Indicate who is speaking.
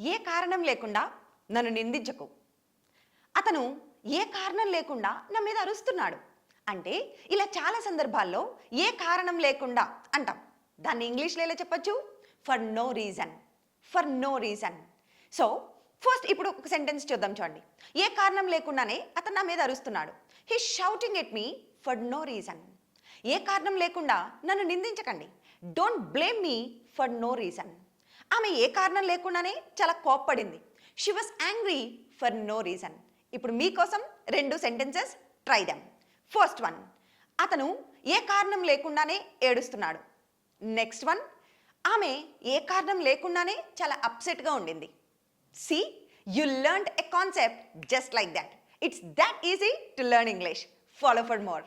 Speaker 1: ఏ కారణం లేకుండా నన్ను నిందించకు. అతను ఏ కారణం లేకుండా నా మీద అరుస్తున్నాడు. అంటే ఇలా చాలా సందర్భాల్లో ఏ కారణం లేకుండా అంటాం. దాన్ని ఇంగ్లీష్లో ఎలా చెప్పొచ్చు? For no reason. For no reason. So first ఇప్పుడు ఒక సెంటెన్స్ చూద్దాం చూడండి. ఏ కారణం లేకుండానే అతను నా మీద అరుస్తున్నాడు. He shouting at me for no reason. ఏ కారణం లేకుండా నన్ను నిందించకండి. Don't blame me for no reason. ఆమె ఏ కారణం లేకుండానే చాలా కోప్పడింది. She was angry for no reason. ఇప్పుడు మీకోసం 2 sentences try them. First one, అతను ఏ కారణం లేకుండానే ఏడుస్తున్నాడు. నెక్స్ట్ వన్, ఆమె ఏ కారణం లేకుండానే చాలా అప్సెట్గా ఉండింది. See, you learned a concept just like that. It's that easy to learn English. Follow for more.